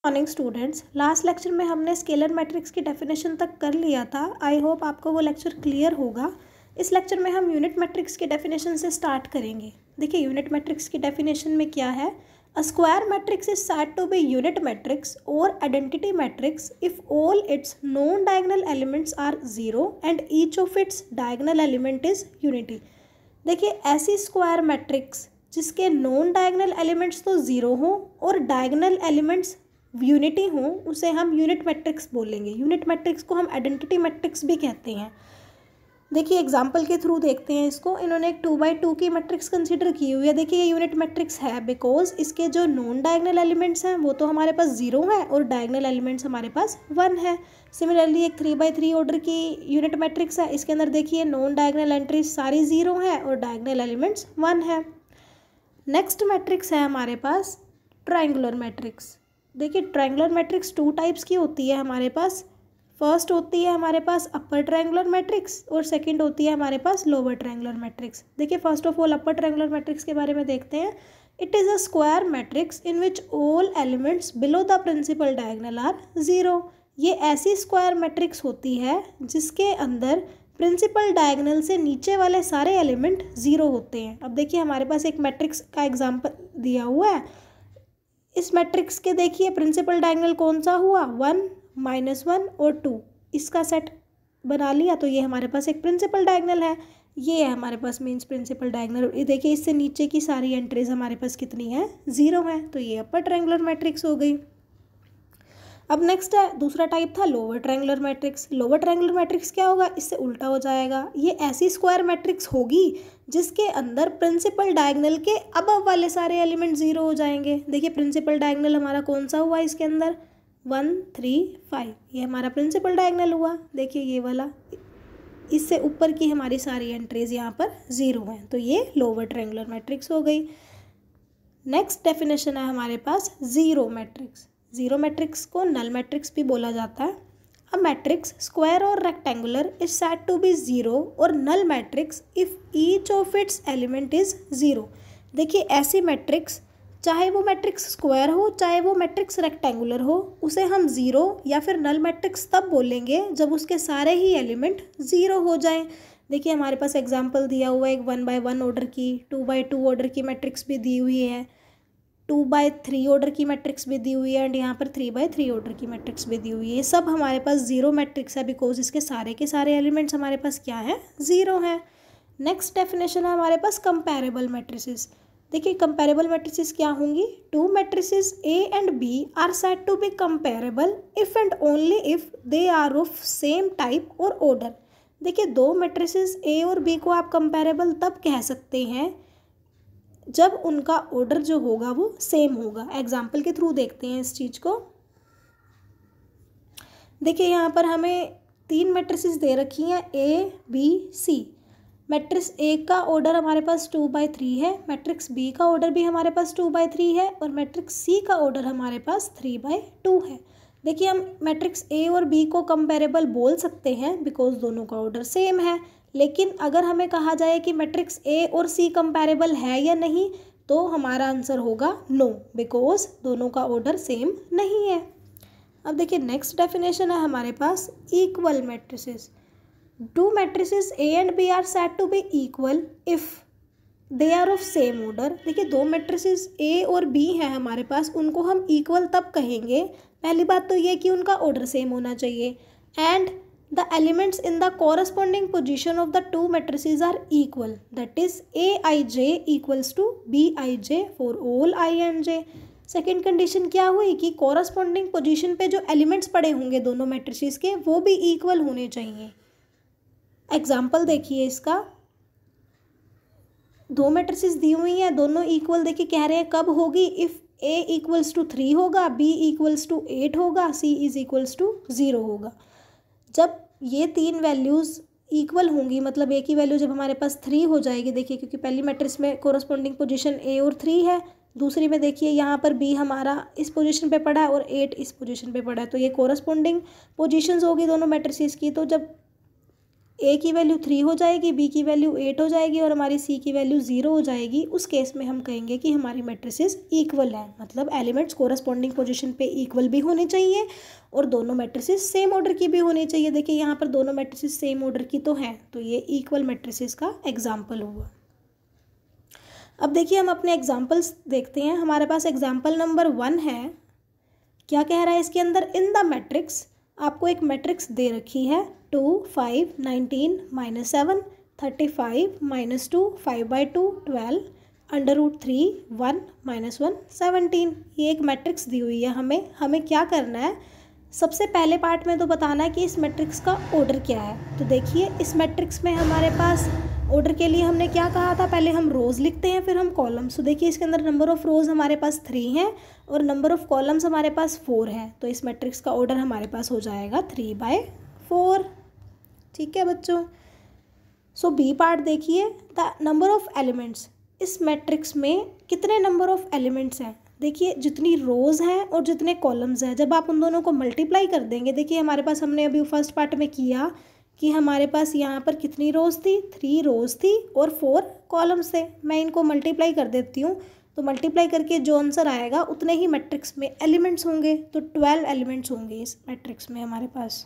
Morning students. Last lecture में हमने scalar matrix की डेफिनेशन तक कर लिया था। आई होप आपको वो लेक्चर क्लियर होगा। इस लेक्चर में हम यूनिट मैट्रिक्स की डेफिनेशन से स्टार्ट करेंगे। देखिए यूनिट मैट्रिक्स की डेफिनेशन में क्या है। A square matrix is said to be unit matrix or identity matrix if all its non diagonal elements are zero and each of its diagonal element is unity. देखिए ऐसी square matrix जिसके non diagonal elements तो zero हों और diagonal elements unity हों उसे हम unit matrix बोलेंगे। यूनिट मैट्रिक्स को हम आइडेंटिटी मैट्रिक्स भी कहते हैं। देखिए एग्जांपल के थ्रू देखते हैं इसको। इन्होंने एक 2x2 की मैट्रिक्स कंसीडर की हुई है। देखिए ये यूनिट मैट्रिक्स है बिकॉज इसके जो नॉन डायगोनल एलिमेंट्स हैं वो तो हमारे पास ज़ीरो है और डायगोनल एलिमेंट्स हमारे पास 1 है। सिमिलरली एक 3x3 ऑर्डर की यूनिट मैट्रिक्स है। इसके अंदर देखिए नॉन डायगोनल एंट्रीज सारी ज़ीरो है और डायगोनल एलिमेंट्स 1 है। नेक्स्ट मैट्रिक्स है हमारे पास ट्रायंगुलर मैट्रिक्स। देखिए ट्रायंगुलर मैट्रिक्स 2 टाइप्स की होती है हमारे पास। फर्स्ट होती है हमारे पास अपर ट्रायंगुलर मैट्रिक्स और सेकंड होती है हमारे पास लोअर ट्रायंगुलर मैट्रिक्स। देखिए first of all upper triangular matrix के बारे में देखते हैं। It is a square matrix in which all elements below the principal diagonal are zero. ये ऐसी स्क्वायर मैट्रिक्स होती है जिसके अंदर प्रिंसिपल डायगोनल से नीचे वाले सारे एलिमेंट ज़ीरो होते हैं। अब देखिए हमारे पास एक मैट्रिक्स का एग्जांपल दिया हुआ है। इस मैट्रिक्स के देखिए प्रिंसिपल डायगोनल कौन सा हुआ 1, -1 और 2। इसका सेट बना लिया तो ये हमारे पास एक प्रिंसिपल डायगोनल है। ये है हमारे पास मीन्स प्रिंसिपल डायगोनल। ये देखिए इससे नीचे की सारी एंट्रीज हमारे पास कितनी है 0 है। तो ये अपर ट्रायंगुलर मैट्रिक्स हो गई। अब नेक्स्ट है दूसरा टाइप था lower triangular matrix. Lower triangular matrix क्या होगा, इससे उल्टा हो जाएगा। ये ऐसी स्क्वायर मैट्रिक्स होगी जिसके अंदर प्रिंसिपल डायगोनल के अबव वाले सारे एलिमेंट 0 हो जाएंगे। देखिए प्रिंसिपल डायगोनल हमारा कौन सा हुआ इसके अंदर 1, 3, 5। ये हमारा प्रिंसिपल डायगोनल हुआ। देखिए ये वाला, इससे ऊपर की हमारी सारी एंट्रीज यहाँ पर 0 हैं। तो ये लोअर ट्रायंगुलर मैट्रिक्स हो गई। नेक्स्ट डेफिनेशन है हमारे पास जीरो मैट्रिक्स। जीरो मैट्रिक्स को नल मैट्रिक्स भी बोला जाता है। A matrix square or rectangular is said to be zero or null matrix if each of its element is zero. देखिए ऐसी मैट्रिक्स चाहे वो मैट्रिक्स स्क्वायर हो चाहे वो मैट्रिक्स रेक्टेंगुलर हो उसे हम ज़ीरो या फिर नल मैट्रिक्स तब बोलेंगे जब उसके सारे ही एलिमेंट ज़ीरो हो जाएं। देखिए हमारे पास एग्जांपल दिया हुआ है एक 1x1 ऑर्डर की, 2x2 ऑर्डर की मैट्रिक्स भी दी हुई है, 2x3 ऑर्डर की मैट्रिक्स भी दी हुई है एंड यहाँ पर 3x3 ऑर्डर की मैट्रिक्स भी दी हुई है। ये सब हमारे पास जीरो मैट्रिक्स है बिकॉज इसके सारे के सारे एलिमेंट्स हमारे पास क्या है ज़ीरो है। नेक्स्ट डेफिनेशन है हमारे पास कंपैरेबल मैट्रिसेस। देखिए कंपैरेबल मैट्रिसेस क्या होंगी, 2 matrices A and B are said to be comparable if and only if they are of same type और ऑर्डर। देखिए 2 मैट्रिसेस A और B को आप कंपैरेबल तब कह सकते हैं जब उनका ऑर्डर जो होगा वो सेम होगा। एग्जाम्पल के थ्रू देखते हैं इस चीज़ को। देखिए यहाँ पर हमें 3 मैट्रिसेस दे रखी हैं A, B, C। Matrix A का ऑर्डर हमारे पास 2x3 है, मैट्रिक्स B का ऑर्डर भी हमारे पास 2x3 है और मैट्रिक्स C का ऑर्डर हमारे पास 3x2 है। देखिए हम मैट्रिक्स A और B को कंपैरेबल बोल सकते हैं बिकॉज दोनों का ऑर्डर सेम है। लेकिन अगर हमें कहा जाए कि मैट्रिक्स A और C कंपैरेबल है या नहीं तो हमारा आंसर होगा नो बिकॉज दोनों का ऑर्डर सेम नहीं है। अब देखिए नेक्स्ट डेफिनेशन है हमारे पास equal matrices. 2 matrices A and B are said to be equal if they are of same order. देखिए 2 मैट्रिसेस A और B हैं हमारे पास, उनको हम इक्वल तब कहेंगे, पहली बात तो ये कि उनका ऑर्डर सेम होना चाहिए and the elements in the corresponding position of the 2 matrices are equal, that is Aij equals to Bij for all I and j। Second condition क्या हुई कि कॉरस्पॉन्डिंग पोजीशन पे जो एलिमेंट्स पड़े होंगे दोनों मैट्रिसेस के वो भी इक्वल होने चाहिए। एग्जाम्पल देखिए इसका, 2 मैट्रिसेस दी हुई हैं दोनों इक्वल। देखिए कह रहे हैं कब होगी, इफ़ A इक्वल्स टू 3 होगा, B इक्वल्स टू 8 होगा, C इज इक्वल्स टू 0 होगा। जब ये 3 वैल्यूज़ इक्वल होंगी मतलब A की वैल्यू जब हमारे पास 3 हो जाएगी। देखिए क्योंकि पहली मैट्रिक्स में कोरस्पॉन्डिंग पोजीशन A और 3 है, दूसरी में देखिए यहाँ पर B हमारा इस पोजीशन पे पड़ा है और 8 इस पोजीशन पे पड़ा है, तो ये कोरस्पॉन्डिंग पोजीशंस होगी दोनों मैट्रिसेस की। तो जब ए की वैल्यू 3 हो जाएगी, बी की वैल्यू 8 हो जाएगी और हमारी सी की वैल्यू 0 हो जाएगी, उस केस में हम कहेंगे कि हमारी मैट्रिसेस इक्वल है। मतलब एलिमेंट्स कोरस्पॉन्डिंग पोजीशन पे इक्वल भी होने चाहिए और दोनों मैट्रिसेस सेम ऑर्डर की भी होनी चाहिए। देखिए यहाँ पर दोनों मैट्रिसेस सेम ऑर्डर की तो हैं, तो ये इक्वल मैट्रिसेस का एग्जाम्पल हुआ। अब देखिए हम अपने एग्जाम्पल्स देखते हैं। हमारे पास एग्जाम्पल नंबर 1 है। क्या कह रहा है इसके अंदर? इन द मैट्रिक्स, आपको एक मैट्रिक्स दे रखी है 2 5 19 -7 35 -2 5/2 12 √3 1 -1 17। ये एक मैट्रिक्स दी हुई है हमें क्या करना है? सबसे पहले पार्ट में तो बताना है कि इस मैट्रिक्स का ऑर्डर क्या है। तो देखिए इस मैट्रिक्स में हमारे पास ऑर्डर के लिए हमने क्या कहा था? पहले हम रोज़ लिखते हैं फिर हम कॉलम्स। तो देखिए इसके अंदर नंबर ऑफ़ रोज़ हमारे पास 3 है और नंबर ऑफ़ कॉलम्स हमारे पास 4 है। तो इस मैट्रिक्स का ऑर्डर हमारे पास हो जाएगा 3/4। ठीक है बच्चों। सो बी पार्ट देखिए, द नंबर ऑफ़ एलिमेंट्स। इस मैट्रिक्स में कितने नंबर ऑफ़ एलिमेंट्स हैं? देखिए जितनी रोज़ हैं और जितने कॉलम्स हैं, जब आप उन दोनों को मल्टीप्लाई कर देंगे, देखिए हमारे पास हमने अभी फर्स्ट पार्ट में किया कि हमारे पास यहाँ पर कितनी रोज़ थी? 3 रोज़ थी और 4 कॉलम्स थे। मैं इनको मल्टीप्लाई कर देती हूँ, तो मल्टीप्लाई करके जो आंसर आएगा उतने ही मैट्रिक्स में एलिमेंट्स होंगे। तो 12 एलिमेंट्स होंगे इस मैट्रिक्स में हमारे पास।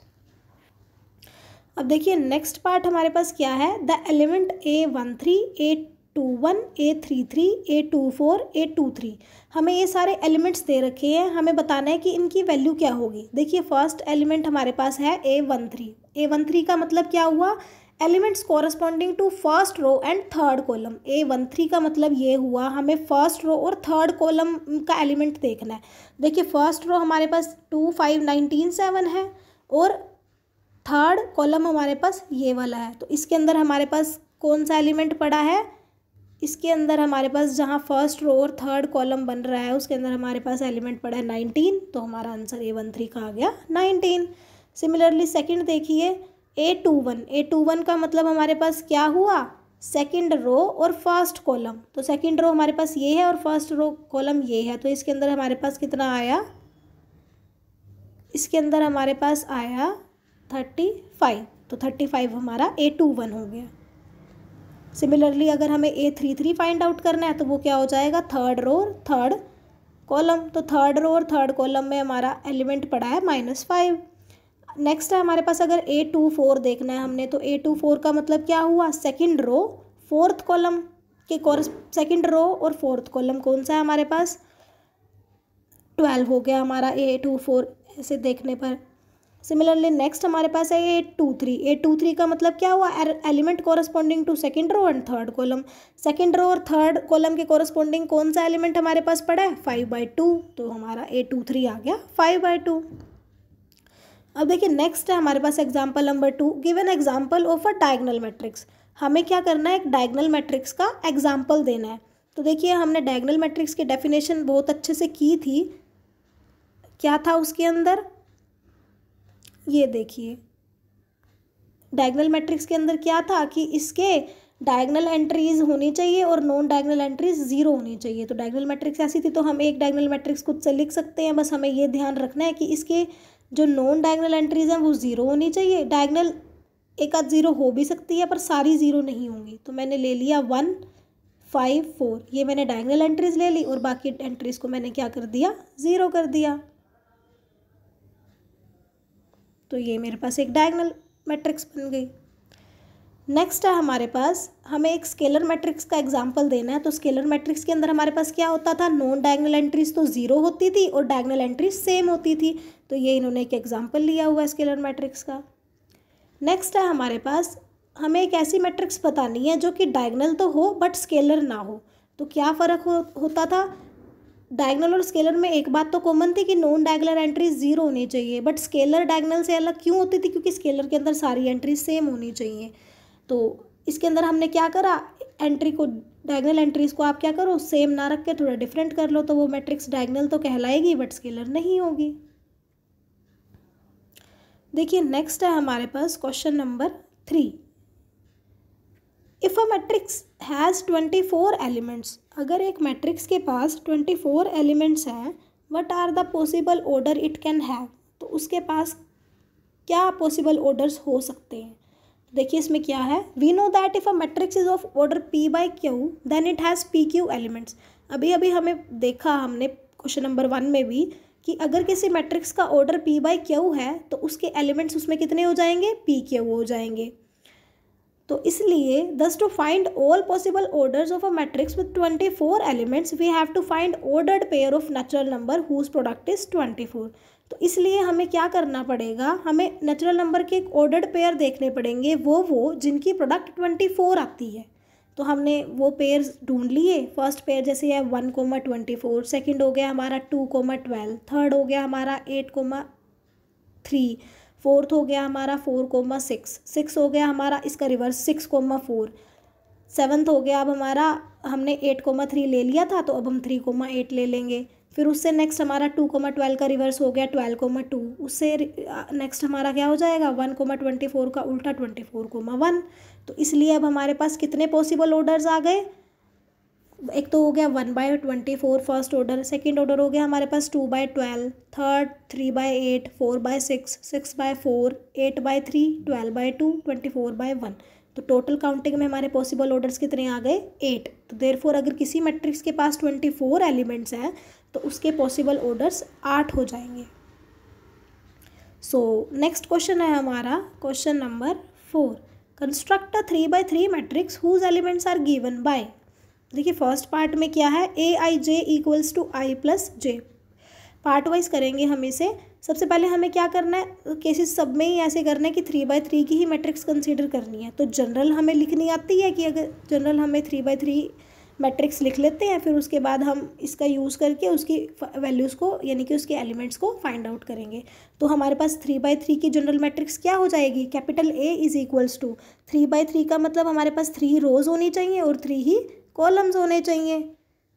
अब देखिए नेक्स्ट पार्ट हमारे पास क्या है? The element A13 A21 A33 A24 A23। हमें ये सारे एलिमेंट्स दे रखे हैं, हमें बताना है कि इनकी वैल्यू क्या होगी। देखिए फर्स्ट एलिमेंट हमारे पास है A13। A13 का मतलब क्या हुआ? Elements corresponding to first row and third column. A13 का मतलब ये हुआ हमें फर्स्ट रो और थर्ड कॉलम का एलिमेंट देखना है। देखिए फर्स्ट रो हमारे पास 2 5 19 7 है और थर्ड कॉलम हमारे पास ये वाला है। तो इसके अंदर हमारे पास कौन सा एलिमेंट पड़ा है? इसके अंदर हमारे पास जहाँ फर्स्ट रो और थर्ड कॉलम बन रहा है उसके अंदर हमारे पास एलिमेंट पड़ा है 19। तो हमारा आंसर A13 का आ गया 19। सिमिलरली सेकंड देखिए A21 का मतलब हमारे पास क्या हुआ? सेकंड रो और फर्स्ट कॉलम। तो सेकंड रो हमारे पास ये है और फर्स्ट रो कॉलम ये है। तो इसके अंदर हमारे पास कितना आया? इसके अंदर हमारे पास आया 35। तो 35 हमारा A21 हो गया। सिमिलरली अगर हमें A33 फाइंड आउट करना है तो वो क्या हो जाएगा? थर्ड रो और थर्ड कॉलम। तो थर्ड रो और थर्ड कॉलम में हमारा एलिमेंट पड़ा है -5। नेक्स्ट है हमारे पास अगर A24 देखना है हमने, तो A24 का मतलब क्या हुआ? सेकंड रो फोर्थ कॉलम के सेकंड रो और फोर्थ कॉलम कौन सा है हमारे पास? 12 हो गया हमारा A24 ऐसे देखने पर। सिमिलरली नेक्स्ट हमारे पास है A23 का मतलब क्या हुआ? Element corresponding to second row and third column. Second row और थर्ड कॉलम के कॉरस्पॉन्डिंग कौन सा एलिमेंट हमारे पास पड़ा है? 5/2। तो हमारा A23 आ गया 5/2। अब देखिए नेक्स्ट है हमारे पास example number 2। Give an example of a diagonal matrix. हमें क्या करना है? एक डायगोनल मैट्रिक्स का एग्जाम्पल देना है। तो देखिए हमने डायगोनल मैट्रिक्स की डेफिनेशन बहुत अच्छे से की थी। क्या था उसके अंदर? ये देखिए डायगोनल मैट्रिक्स के अंदर क्या था कि इसके डायगोनल एंट्रीज होनी चाहिए और नॉन डायगोनल एंट्रीज 0 होनी चाहिए। तो डायगोनल मैट्रिक्स ऐसी थी, तो हम एक डायगोनल मैट्रिक्स खुद से लिख सकते हैं। बस हमें ये ध्यान रखना है कि इसके जो नॉन डायगोनल एंट्रीज हैं वो 0 होनी चाहिए। डायगोनल एक आध 0 हो भी सकती है पर सारी 0 नहीं होंगी। तो मैंने ले लिया 1 5 4, ये मैंने डायगोनल एंट्रीज ले ली और बाकी एंट्रीज को मैंने क्या कर दिया? 0 कर दिया। तो ये मेरे पास एक डायगोनल मैट्रिक्स बन गई। नेक्स्ट है हमारे पास, हमें एक स्केलर मैट्रिक्स का एग्जांपल देना है। तो स्केलर मैट्रिक्स के अंदर हमारे पास क्या होता था? नॉन डायगोनल एंट्रीज तो 0 होती थी और डायगोनल एंट्रीज सेम होती थी। तो ये इन्होंने एक एग्जांपल लिया हुआ है स्केलर मैट्रिक्स का। नेक्स्ट है हमारे पास, हमें एक ऐसी मैट्रिक्स बतानी है जो कि डायगोनल तो हो बट स्केलर ना हो। तो क्या फ़र्क होता था? डायगोनल और स्केलर में एक बात तो कॉमन थी कि नॉन डायगोनल एंट्रीज 0 होनी चाहिए, बट स्केलर डायगोनल से अलग क्यों होती थी? क्योंकि स्केलर के अंदर सारी एंट्रीज सेम होनी चाहिए। तो इसके अंदर हमने क्या करा? एंट्री को, डायगोनल एंट्रीज को आप क्या करो? सेम ना रख के थोड़ा डिफरेंट कर लो। तो वो मैट्रिक्स डायगोनल तो कहलाएगी बट स्केलर नहीं होगी। देखिए नेक्स्ट है हमारे पास question number 3। If a matrix has 24 elements, अगर एक मैट्रिक्स के पास 24 एलिमेंट्स हैं, what are the possible order it can have, तो उसके पास क्या पॉसिबल ऑर्डर्स हो सकते हैं? देखिए इसमें क्या है, we know that if a matrix is of order p by q then it has p q elements. अभी अभी हमें देखा हमने क्वेश्चन नंबर 1 में भी कि अगर किसी मैट्रिक्स का ऑर्डर p बाई क्यू है तो उसके एलिमेंट्स उसमें कितने हो जाएंगे, p क्यू हो जाएंगे। तो इसलिए thus to find all possible orders of a matrix with 24 elements we have to find ordered pair of natural number whose product is 24। तो इसलिए हमें क्या करना पड़ेगा, हमें नेचुरल नंबर के एक ऑर्डर्ड पेयर देखने पड़ेंगे, वो जिनकी प्रोडक्ट 24 आती है। तो हमने वो पेयर्स ढूंढ लिए। फर्स्ट पेयर जैसे है 1,24, सेकेंड हो गया हमारा 2,12, थर्ड हो गया हमारा 8,3, फोर्थ हो गया हमारा 4,6, सिक्स हो गया हमारा इसका रिवर्स 6,4, सेवन्थ हो गया अब हमारा, हमने 8,3 ले लिया था तो अब हम 3,8 ले लेंगे। फिर उससे नेक्स्ट हमारा 2,12 का रिवर्स हो गया 12,2, उससे नेक्स्ट हमारा क्या हो जाएगा 1,24 का उल्टा 24,1। तो इसलिए अब हमारे पास कितने पॉसिबल ऑर्डर्स आ गए, एक तो हो गया 1/24 फर्स्ट ऑर्डर, सेकेंड ऑर्डर हो गया हमारे पास 2/12, थर्ड 3/8, 4/6, 6/4, 8/3, 12/2, 24/1। तो टोटल काउंटिंग में हमारे पॉसिबल ऑर्डर्स कितने आ गए 8। तो देयरफॉर अगर किसी मैट्रिक्स के पास 24 एलिमेंट्स हैं तो उसके पॉसिबल ऑर्डर्स 8 हो जाएंगे। सो नेक्स्ट क्वेश्चन है हमारा question number 4, construct a 3/3 matrix whose elements are given by. देखिए फर्स्ट पार्ट में क्या है, A I J equals to I plus J. Part wise करेंगे हम इसे। सबसे पहले हमें क्या करना है, केसेस सब में ही ऐसे करना है कि 3/3 की ही मैट्रिक्स कंसीडर करनी है। तो जनरल हमें लिखनी आती है कि अगर जनरल हमें 3/3 मैट्रिक्स लिख लेते हैं, फिर उसके बाद हम इसका यूज़ करके उसकी वैल्यूज़ को यानी कि उसके एलिमेंट्स को फाइंड आउट करेंगे। तो हमारे पास 3/3 की जनरल मैट्रिक्स क्या हो जाएगी, capital A is equals to 3/3 का मतलब हमारे पास 3 रोज होनी चाहिए और 3 ही कॉलम्स होने चाहिए।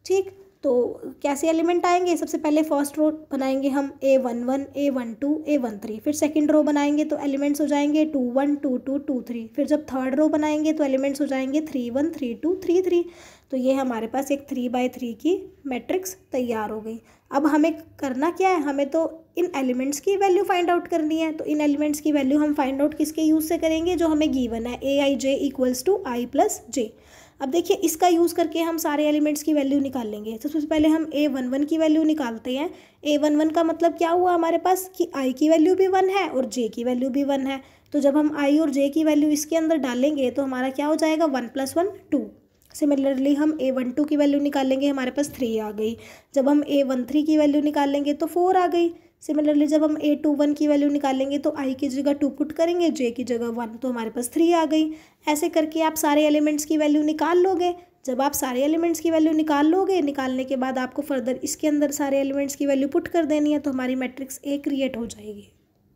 ठीक, तो कैसे एलिमेंट आएंगे, सबसे पहले फर्स्ट रो बनाएंगे हम A11, A12, A13, फिर सेकंड रो बनाएंगे तो एलिमेंट्स हो जाएंगे 21, 22, 23, फिर जब थर्ड रो बनाएंगे तो एलिमेंट्स हो जाएंगे 31, 32, 33। तो ये हमारे पास एक 3/3 की मैट्रिक्स तैयार हो गई। अब हमें करना क्या है, हमें तो इन एलिमेंट्स की वैल्यू फाइंड आउट करनी है। तो इन एलिमेंट्स की वैल्यू हम फाइंड आउट किसके यूज़ से करेंगे, जो हमें गिवन है A I J equals to I plus जे। अब देखिए इसका यूज़ करके हम सारे एलिमेंट्स की वैल्यू निकालेंगे। तो सबसे पहले हम A11 की वैल्यू निकालते हैं। A11 का मतलब क्या हुआ हमारे पास कि I की वैल्यू भी 1 है और J की वैल्यू भी 1 है। तो जब हम I और J की वैल्यू इसके अंदर डालेंगे तो हमारा क्या हो जाएगा 1 + 1 2। सिमिलरली हम A12 की वैल्यू निकालेंगे, हमारे पास 3 आ गई। जब हम A13 की वैल्यू निकालेंगे तो 4 आ गई। सिमिलरली जब हम A21 की वैल्यू निकालेंगे तो I की जगह 2 पुट करेंगे, J की जगह 1, तो हमारे पास 3 आ गई। ऐसे करके आप सारे एलिमेंट्स की वैल्यू निकाल लोगे। जब आप सारे एलिमेंट्स की वैल्यू निकाल लोगे, निकालने के बाद आपको फर्दर इसके अंदर सारे एलिमेंट्स की वैल्यू पुट कर देनी है, तो हमारी मैट्रिक्स A क्रिएट हो जाएगी।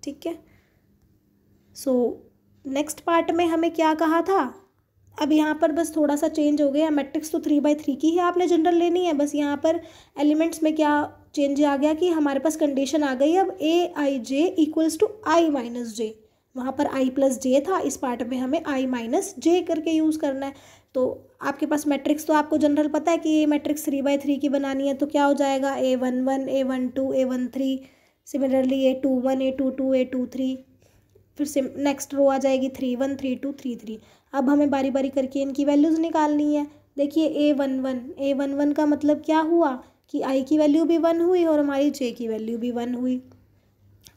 ठीक है, सो नेक्स्ट पार्ट में हमें क्या कहा था, अब यहाँ पर बस थोड़ा सा चेंज हो गया। मैट्रिक्स तो 3/3 की ही आपने जनरल लेनी है, बस यहाँ पर एलिमेंट्स में क्या चेंज आ गया कि हमारे पास कंडीशन आ गई अब ए I J equals to I minus जे। वहाँ पर आई प्लस जे था, इस पार्ट में हमें आई माइनस जे करके यूज़ करना है। तो आपके पास मैट्रिक्स तो आपको जनरल पता है कि ये मैट्रिक्स 3/3 की बनानी है, तो क्या हो जाएगा A11, A12, A13, similarly A21, A22, A23, फिर से नेक्स्ट रो आ जाएगी 31, 32, 33। अब हमें बारी बारी करके इनकी वैल्यूज़ निकालनी है। देखिए A11 का मतलब क्या हुआ कि I की वैल्यू भी 1 हुई और हमारी J की वैल्यू भी 1 हुई,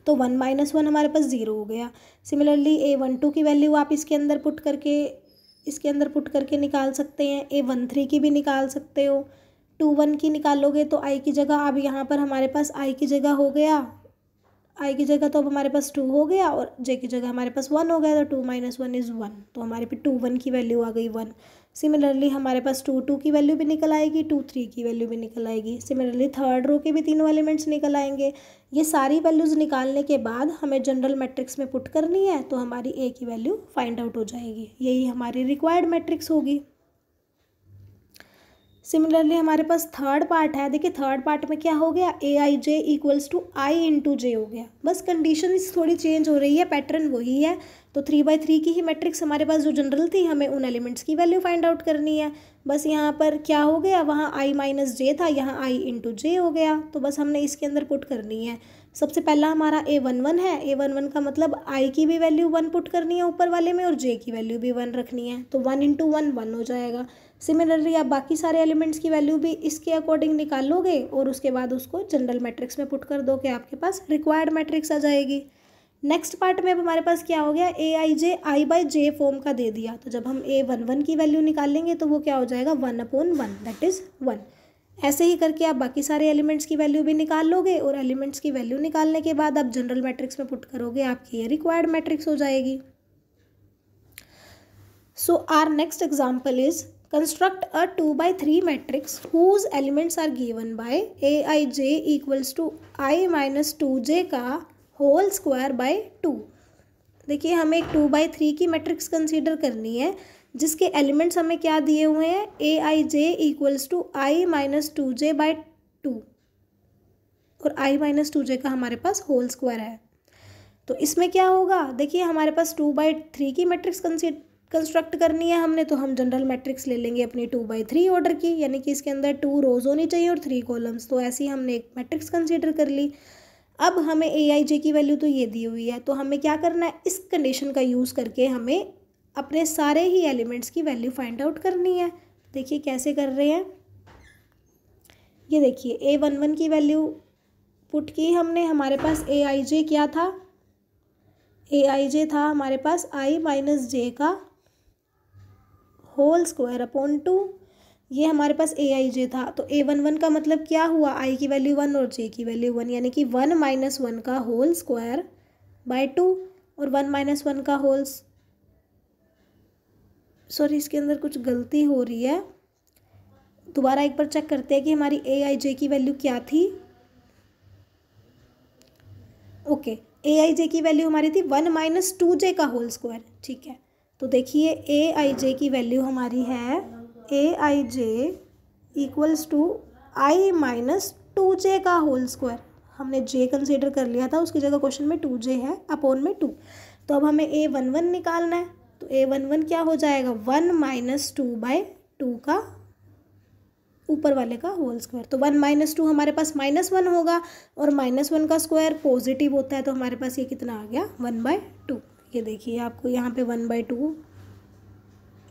तो 1 - 1 हमारे पास 0 हो गया। सिमिलरली A12 की वैल्यू आप इसके अंदर पुट करके निकाल सकते हैं। A13 की भी निकाल सकते हो। 21 की निकालोगे तो I की जगह अब यहाँ पर हमारे पास I की जगह हो गया, I की जगह तो अब हमारे पास 2 हो गया और J की जगह हमारे पास 1 हो गया, तो 2 - 1 = 1, तो हमारे पे 21 की वैल्यू आ गई 1। सिमिलरली हमारे पास 2 की वैल्यू भी निकल आएगी, 3 की वैल्यू भी निकल आएगी। सिमिलरली थर्ड रो के भी तीनों एलिमेंट्स निकल आएंगे। ये सारी वैल्यूज़ निकालने के बाद हमें जनरल मैट्रिक्स में पुट करनी है, तो हमारी A की वैल्यू फाइंड आउट हो जाएगी। यही हमारी रिक्वायर्ड मैट्रिक्स होगी। सिमिलरली हमारे पास थर्ड पार्ट है। देखिए थर्ड पार्ट में क्या हो गया, ए I J equals to I into जे हो गया। बस कंडीशन थोड़ी चेंज हो रही है, पैटर्न वही है। तो 3/3 की ही मैट्रिक्स हमारे पास जो जनरल थी, हमें उन एलिमेंट्स की वैल्यू फाइंड आउट करनी है। बस यहाँ पर क्या हो गया, वहाँ आई माइनस जे था, यहाँ आई इंटू जे हो गया, तो बस हमने इसके अंदर पुट करनी है। सबसे पहला हमारा A11 है, A11 का मतलब I की भी वैल्यू 1 पुट करनी है ऊपर वाले में और J की वैल्यू भी 1 रखनी है, तो 1 × 1 1 हो जाएगा। सिमिलरली आप बाकी सारे एलिमेंट्स की वैल्यू भी इसके अकॉर्डिंग निकाल लोगे और उसके बाद उसको जनरल मैट्रिक्स में पुट कर दो कि आपके पास रिक्वायर्ड मैट्रिक्स आ जाएगी। नेक्स्ट पार्ट में अब हमारे पास क्या हो गया, Aij I/J फॉर्म का दे दिया, तो जब हम A11 की वैल्यू निकालेंगे तो वो क्या हो जाएगा 1/1, दैट इज़ 1। ऐसे ही करके आप बाकी सारे एलिमेंट्स की वैल्यू भी निकाल लोगे और एलिमेंट्स की वैल्यू निकालने के बाद आप जनरल मैट्रिक्स में पुट करोगे, आपकी ये रिक्वायर्ड मैट्रिक्स हो जाएगी। So our next example is construct a 2/3 matrix whose elements are given by Aij equals to I-2j का होल स्क्वायर बाय 2। देखिए हमें एक 2/3 की मैट्रिक्स कंसीडर करनी है जिसके एलिमेंट्स हमें क्या दिए हुए हैं, Aij equals to I-2j bye 2 और I-2j का हमारे पास होल स्क्वायर है। तो इसमें क्या होगा, देखिए हमारे पास 2/3 की मैट्रिक्स कंस्ट्रक्ट करनी है हमने, तो हम जनरल मैट्रिक्स ले लेंगे अपनी 2/3 ऑर्डर की, यानी कि इसके अंदर 2 रोज होनी चाहिए और 3 कॉलम्स। तो ऐसे ही हमने एक मैट्रिक्स कंसीडर कर ली। अब हमें Aij की वैल्यू तो ये दी हुई है, तो हमें क्या करना है, इस कंडीशन का यूज़ करके हमें अपने सारे ही एलिमेंट्स की वैल्यू फाइंड आउट करनी है। देखिए कैसे कर रहे हैं, ये देखिए A11 की वैल्यू पुट की हमने, हमारे पास Aij क्या था, Aij था हमारे पास I-j का होल स्क्वायर अपॉन 2, ये हमारे पास Aij था। तो A11 का मतलब क्या हुआ, I की वैल्यू 1 और J की वैल्यू 1, यानी कि 1 - 1 का होल स्क्वायर बाय 2 और 1 - 1 का होल, सॉरी इसके अंदर कुछ गलती हो रही है, दोबारा एक बार चेक करते हैं कि हमारी Aij की वैल्यू क्या थी। ओके, Aij की वैल्यू हमारी थी 1 - 2j का होल स्क्वायर, ठीक है। तो देखिए Aij की वैल्यू हमारी है Aij इक्वल्स टू I-2j का होल स्क्वायर, हमने j कंसीडर कर लिया था, उसकी जगह क्वेश्चन में 2j है अपॉन में 2। तो अब हमें A11 निकालना है, तो A11 क्या हो जाएगा 1 - 2/2 का ऊपर वाले का होल स्क्वायर। तो 1 - 2 हमारे पास -1 होगा और -1 का स्क्वायर पॉजिटिव होता है, तो हमारे पास ये कितना आ गया 1/2। ये देखिए आपको यहाँ पे 1/2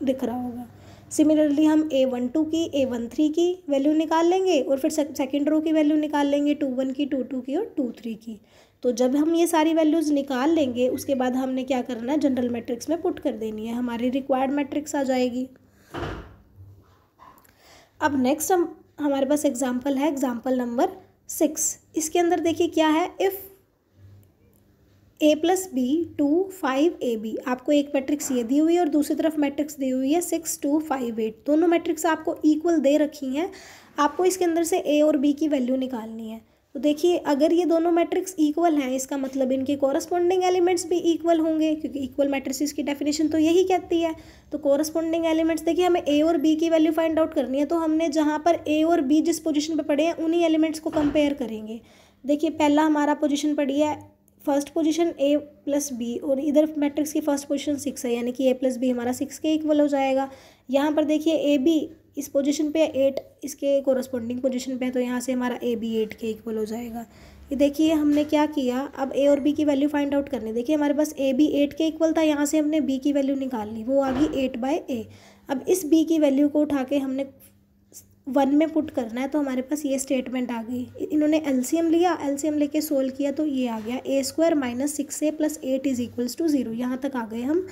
दिख रहा होगा। सिमिलरली हम A12 की, A13 की वैल्यू निकाल लेंगे और फिर सेकेंड रो की वैल्यू निकाल लेंगे, 21 की, 22 की और 23 की। तो जब हम ये सारी वैल्यूज़ निकाल लेंगे उसके बाद हमने क्या करना है, जनरल मैट्रिक्स में पुट कर देनी है, हमारी रिक्वायर्ड मैट्रिक्स आ जाएगी। अब नेक्स्ट हमारे पास एग्जाम्पल है, एग्जाम्पल नंबर 6। इसके अंदर देखिए क्या है, इफ़ A + B 2 5 AB, आपको एक मैट्रिक्स ये दी हुई है और दूसरी तरफ मैट्रिक्स दी हुई है 6 2 5 8, दोनों मैट्रिक्स आपको इक्वल दे रखी हैं। आपको इसके अंदर से A और B की वैल्यू निकालनी है। तो देखिए अगर ये दोनों मैट्रिक्स इक्वल हैं, इसका मतलब इनके कॉरस्पॉन्डिंग एलिमेंट्स भी इक्वल होंगे, क्योंकि इक्वल मैट्रिसेस की डेफिनेशन तो यही कहती है। तो कॉरस्पॉन्डिंग एलिमेंट्स, देखिए हमें A और B की वैल्यू फाइंड आउट करनी है, तो हमने जहाँ पर A और B जिस पोजीशन पे पड़े हैं उन्हीं एलिमेंट्स को कंपेयर करेंगे। देखिए पहला हमारा पोजीशन पड़ी है, फर्स्ट पोजीशन A + B और इधर मैट्रिक्स की फर्स्ट पोजीशन 6 है, यानी कि A + B हमारा 6 के इक्वल हो जाएगा। यहाँ पर देखिए AB इस पोजीशन पे 8 इसके कोरस्पॉन्डिंग पोजीशन पे है, तो यहाँ से हमारा AB 8 के इक्वल हो जाएगा। ये देखिए हमने क्या किया, अब A और B की वैल्यू फाइंड आउट करनी। देखिए हमारे पास AB 8 के इक्वल था, यहाँ से हमने B की वैल्यू निकाल ली, वो आ गई 8/A। अब इस B की वैल्यू को उठा के हमने 1 में पुट करना है, तो हमारे पास ये स्टेटमेंट आ गई। इन्होंने एलसीएम लिया, एलसीएम लेके सोल्व किया, तो ये आ गया A² - 6A + 8 = 0। यहाँ तक आ गए हम।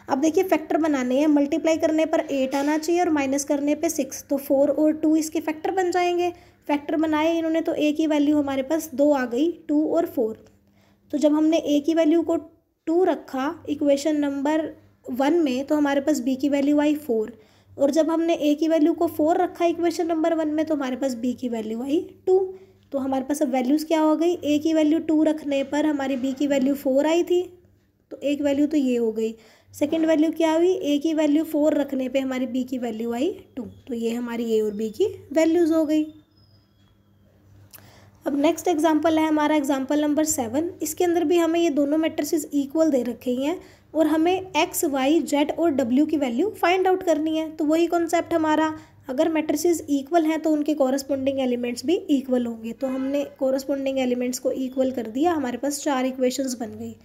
अब देखिए फैक्टर बनाने हैं, मल्टीप्लाई करने पर 8 आना चाहिए और माइनस करने पे 6, तो 4 और 2 इसके फैक्टर बन जाएंगे। फैक्टर बनाए इन्होंने, तो A की वैल्यू हमारे पास 2 आ गई, 2 और 4। तो जब हमने A की वैल्यू को 2 रखा इक्वेशन नंबर 1 में, तो हमारे पास B की वैल्यू आई 4, और जब हमने A की वैल्यू को 4 रखा इक्वेशन नंबर 1 में, तो हमारे पास B की वैल्यू आई 2। तो हमारे पास अब वैल्यूज़ क्या हो गई, A की वैल्यू 2 रखने पर हमारी B की वैल्यू 4 आई थी, तो एक वैल्यू तो ये हो गई। सेकंड वैल्यू क्या हुई, A की वैल्यू 4 रखने पे हमारी B की वैल्यू आई 2, तो ये हमारी A और B की वैल्यूज़ हो गई। अब नेक्स्ट एग्जांपल है हमारा एग्जांपल नंबर 7। इसके अंदर भी हमें ये दोनों मैट्रिसेस इक्वल दे रखे हैं और हमें X, Y, Z और W की वैल्यू फाइंड आउट करनी है। तो वही कॉन्सेप्ट हमारा, अगर मैट्रिसेस इक्वल हैं तो उनके कॉरस्पॉन्डिंग एलिमेंट्स भी इक्वल होंगे। तो हमने कॉरस्पॉन्डिंग एलिमेंट्स को इक्वल कर दिया, हमारे पास 4 इक्वेशंस बन गई।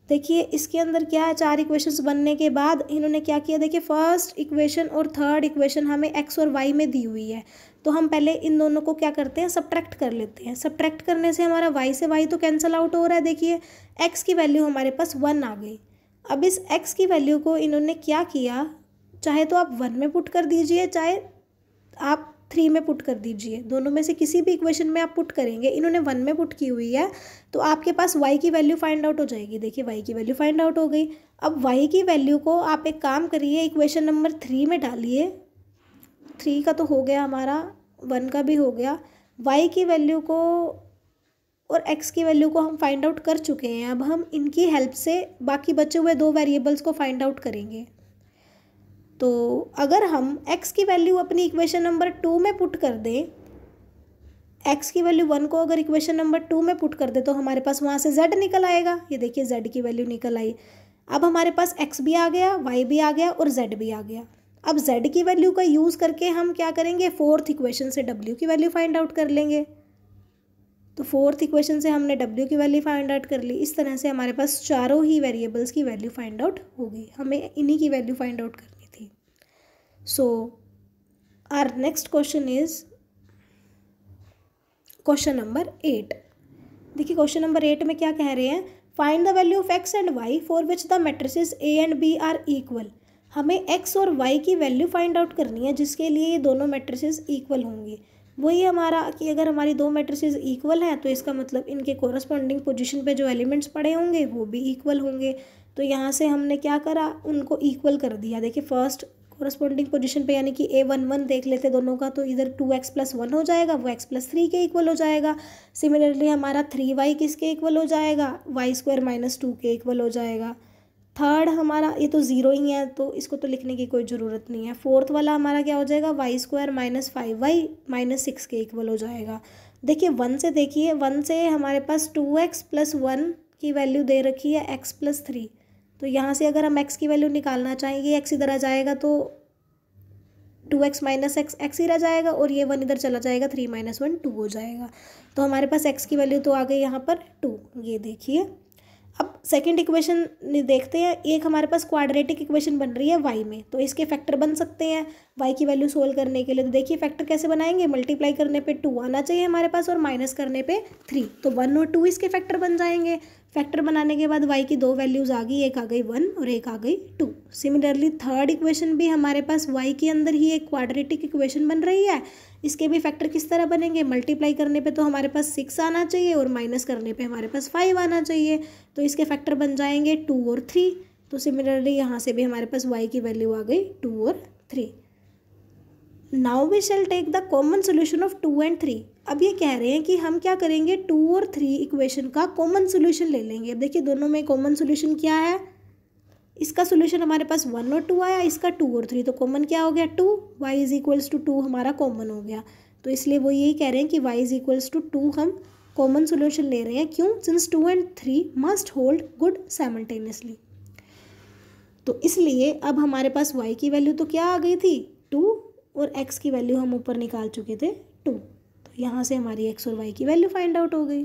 देखिए इसके अंदर क्या है, 4 इक्वेशंस बनने के बाद इन्होंने क्या किया, देखिए फर्स्ट इक्वेशन और थर्ड इक्वेशन हमें एक्स और वाई में दी हुई है, तो हम पहले इन दोनों को क्या करते हैं, सब्ट्रैक्ट कर लेते हैं। सब्ट्रैक्ट करने से हमारा वाई से वाई तो कैंसिल आउट हो रहा है। देखिए एक्स की वैल्यू हमारे पास 1 आ गई। अब इस एक्स की वैल्यू को इन्होंने क्या किया, चाहे तो आप 1 में पुट कर दीजिए, चाहे आप 3 में पुट कर दीजिए, दोनों में से किसी भी इक्वेशन में आप पुट करेंगे। इन्होंने 1 में पुट की हुई है तो आपके पास y की वैल्यू फाइंड आउट हो जाएगी। देखिए y की वैल्यू फाइंड आउट हो गई। अब y की वैल्यू को आप एक काम करिए, इक्वेशन नंबर 3 में डालिए। 3 का तो हो गया हमारा, 1 का भी हो गया। y की वैल्यू को और x की वैल्यू को हम फाइंड आउट कर चुके हैं। अब हम इनकी हेल्प से बाकी बचे हुए 2 वेरिएबल्स को फाइंड आउट करेंगे। तो अगर हम x की वैल्यू अपनी इक्वेशन नंबर 2 में पुट कर दें, x की वैल्यू 1 को अगर इक्वेशन नंबर 2 में पुट कर दे तो हमारे पास वहाँ से z निकल आएगा। ये देखिए z की वैल्यू निकल आई। अब हमारे पास x भी आ गया, y भी आ गया और z भी आ गया। अब z की वैल्यू का यूज़ करके हम क्या करेंगे, फोर्थ इक्वेशन से w की वैल्यू फाइंड आउट कर लेंगे। तो फोर्थ इक्वेशन से हमने w की वैल्यू फाइंड आउट कर ली। इस तरह से हमारे पास चारों ही वेरिएबल्स की वैल्यू फाइंड आउट हो गई। हमें इन्हीं की वैल्यू फाइंड आउट करनी थी। So our next question is question number 8। देखिए क्वेश्चन नंबर 8 में क्या कह रहे हैं, find the value of x and y for which the matrices a and b are equal. हमें x और y की वैल्यू फाइंड आउट करनी है जिसके लिए ये दोनों मैट्रिसेस इक्वल होंगी। वही हमारा कि अगर हमारी 2 मैट्रिसेस इक्वल हैं तो इसका मतलब इनके कॉरस्पॉन्डिंग पोजीशन पे जो एलिमेंट्स पड़े होंगे वो भी इक्वल होंगे। तो यहाँ से हमने क्या करा, उनको इक्वल कर दिया। देखिए फर्स्ट कॉरस्पॉन्डिंग पोजीशन पे यानी कि a11 देख लेते दोनों का, तो इधर 2x + 1 हो जाएगा, वो x + 3 के इक्वल हो जाएगा। सिमिलरली हमारा 3y किसके इक्वल हो जाएगा, y² - 2 के इक्वल हो जाएगा। थर्ड हमारा ये तो 0 ही है तो इसको तो लिखने की कोई ज़रूरत नहीं है। फोर्थ वाला हमारा क्या हो जाएगा, y² - 5y - 6 के इक्वल हो जाएगा। देखिए 1 से, देखिए 1 से हमारे पास 2x + 1 की वैल्यू दे रखी है x + 3। तो यहाँ से अगर हम x की वैल्यू निकालना चाहेंगे, x इधर आ जाएगा तो 2x - x x ही रह जाएगा और ये 1 इधर चला जाएगा, 3 - 1 2 हो जाएगा। तो हमारे पास x की वैल्यू तो आ गई यहाँ पर 2। ये देखिए अब सेकंड इक्वेशन देखते हैं। एक हमारे पास क्वाड्रेटिक इक्वेशन बन रही है y में, तो इसके फैक्टर बन सकते हैं y की वैल्यू सोल्व करने के लिए। तो देखिए फैक्टर कैसे बनाएंगे, मल्टीप्लाई करने पे 2 आना चाहिए हमारे पास और माइनस करने पे 3, तो 1 और 2 इसके फैक्टर बन जाएंगे। फैक्टर बनाने के बाद y की 2 वैल्यूज़ आ गई, एक आ गई 1 और एक आ गई 2। सिमिलरली थर्ड इक्वेशन भी हमारे पास y के अंदर ही एक क्वाड्रेटिक इक्वेशन बन रही है। इसके भी फैक्टर किस तरह बनेंगे, मल्टीप्लाई करने पे तो हमारे पास 6 आना चाहिए और माइनस करने पे हमारे पास 5 आना चाहिए। तो इसके फैक्टर बन जाएंगे 2 और 3। तो सिमिलरली यहाँ से भी हमारे पास y की वैल्यू आ गई 2 और 3। Now we shall take the common solution of 2 and 3। अब ये कह रहे हैं कि हम क्या करेंगे, 2 और 3 इक्वेशन का कॉमन सोल्यूशन ले लेंगे। अब देखिए दोनों में कॉमन सोल्यूशन क्या है, इसका सोल्यूशन हमारे पास 1 और 2 आया, इसका 2 और 3, तो कॉमन क्या हो गया 2, y = 2 हमारा कॉमन हो गया। तो इसलिए वो यही कह रहे हैं कि y = 2 हम कॉमन सोल्यूशन ले रहे हैं। क्यों, since 2 and 3 must hold good simultaneously. तो इसलिए अब हमारे पास y की वैल्यू तो क्या आ गई थी 2 और x की वैल्यू हम ऊपर निकाल चुके थे 2। तो यहाँ से हमारी x और y की वैल्यू फाइंड आउट हो गई।